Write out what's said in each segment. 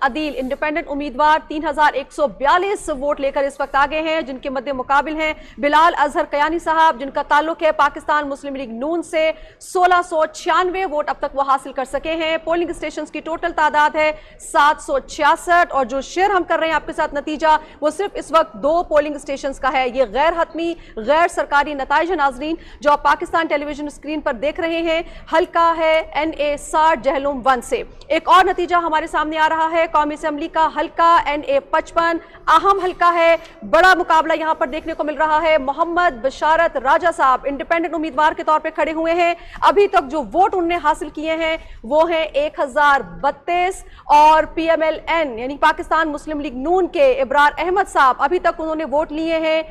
عدیل independent امیدوار 3142 vote لے کر اس وقت آگے ہیں، جن کے مد مقابل ہیں بلال اظہر قیانی صاحب، جن کا تعلق ہے پاکستان مسلم لیگ نون سے۔ 1696 ووٹ اب تک وہ حاصل کر سکے ہیں۔ پولنگ اسٹیشنز کی ٹوٹل تعداد ہے 766، اور جو شیئر ہم کر رہے ہیں آپ کے ساتھ نتیجہ، وہ صرف اس وقت 2 پولنگ اسٹیشنز کا ہے۔ یہ غیر حتمی غیر سرکاری نتائج ہیں ناظرین، جو آپ پاکستان ٹیلی ویژن اسکرین پر دیکھ رہے ہیں۔ حلقہ ہے NA 60 جہلم 1 سے۔ ایک اور نتیجہ ہمارے سامنے آ رہا ہے قومی اسمبلی کا حلقہ NA 55، اہم حلقہ ہے، بڑا مقابلہ یہاں پر دیکھنے کو مل رہا ہے۔ محمد بشارت راجہ صاحب انڈیپینڈنٹ امیدوار کے طور پہ کھڑے ہوئے ہیں۔ ابھی تک جو ووٹ انہوں نے حاصل کیے ہیں وہ ہیں 1032، اور PMLN یعنی پاکستان مسلم لیگ نون کے ابرار احمد صاحب ابھی تک انہوں نے ووٹ لیے ہیں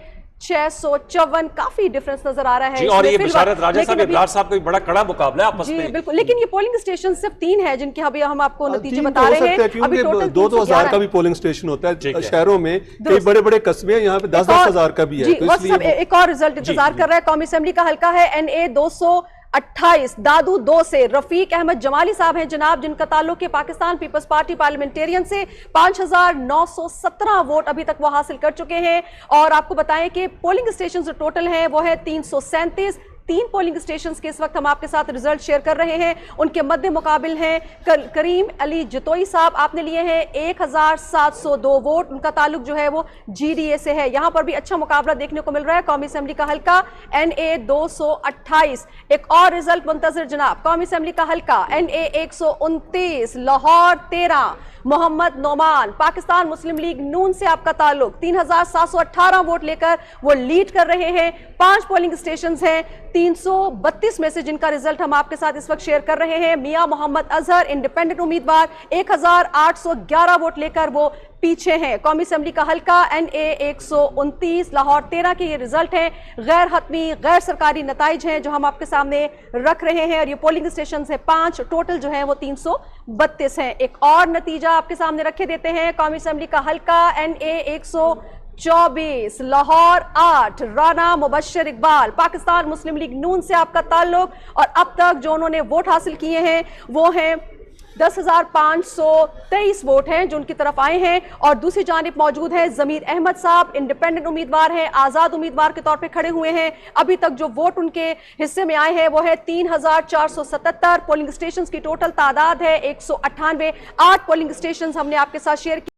654۔ کافی ڈیفرنس نظر آ رہا ہے۔ جی، اور یہ بشارت راجہ صاحب ابرار صاحب کا بھی بڑا کڑا مقابلہ ہے آپس میں۔ جی بالکل، لیکن یہ پولنگ اسٹیشن صرف 3 ہیں جن کے ابھی ہم آپ کو نتیجے بتا رہے ہیں۔ کیونکہ 2,000 کا بھی پولنگ اسٹیشن ہوتا ہے شہروں میں، کئی بڑے بڑے قصبے ہیں، یہاں پہ 10,000 کا بھی ہے۔ تو اس لیے ایک اور رزلٹ انتظار کر رہا ہے۔ قومی اسمبلی کا حلقہ ہے NA 228 دادو 2 سے رفیق احمد جمالی صاحب ہیں جناب، جن کا تعلق ہے پاکستان پیپلز پارٹی پارلیمنٹیرین سے۔ 5917 ووٹ ابھی تک وہ حاصل کر چکے ہیں، اور آپ کو بتائیں کہ پولنگ اسٹیشن جو ٹوٹل ہیں وہ ہے 337۔ 3 پولنگ اسٹیشنز کے اس وقت ہم آپ کے ساتھ ریزلٹ شیئر کر رہے ہیں۔ ان کے مد مقابل ہیں کریم علی جتوئی صاحب، آپ نے لیے ہیں 1702 ووٹ۔ ان کا تعلق جو ہے وہ GDA سے ہے۔ یہاں پر بھی اچھا مقابلہ دیکھنے کو مل رہا ہے۔ قومی اسمبلی کا حلقہ NA 228۔ ایک اور ریزلٹ منتظر جناب، قومی اسمبلی کا حلقہ NA 129 لاہور 13۔ محمد نعمان پاکستان مسلم لیگ نون سے آپ کا تعلق 3718 ووٹ لے کر وہ لیڈ کر رہے ہیں۔ 5 پولنگ اسٹیشنز ہیں 332 میں سے، جن کا ریزلٹ ہم آپ کے ساتھ اس وقت شیئر کر رہے ہیں۔ میاں محمد اظہر انڈیپینڈنٹ امیدوار 1811 ووٹ لے کر وہ پیچھے ہیں۔ قومی اسمبلی کا حلقہ NA 129 لاہور 13 کے یہ ریزلٹ ہیں۔ غیر حتمی غیر سرکاری نتائج ہیں جو ہم آپ کے سامنے رکھ رہے ہیں، اور یہ پولنگ اسٹیشنز ہیں 5، ٹوٹل جو ہیں وہ 332 ہیں۔ ایک اور نتیجہ آپ کے سامنے رکھے دیتے ہیں۔ قومی اسمبلی کا حلقہ NA 124 لاہور 8 رانا مبشر اقبال پاکستان مسلم لیگ نون سے آپ کا تعلق، اور اب تک جو انہوں نے ووٹ حاصل کیے ہیں وہ ہیں 10,523 ووٹ ہیں جو ان کی طرف آئے ہیں۔ اور دوسری جانب موجود ہے ضمیر احمد صاحب، انڈیپینڈنٹ امیدوار ہیں، آزاد امیدوار کے طور پہ کھڑے ہوئے ہیں۔ ابھی تک جو ووٹ ان کے حصے میں آئے ہیں وہ ہے 3,477۔ پولنگ اسٹیشنز کی ٹوٹل تعداد ہے 198۔ 8 پولنگ اسٹیشنز ہم نے آپ کے ساتھ شیئر کی۔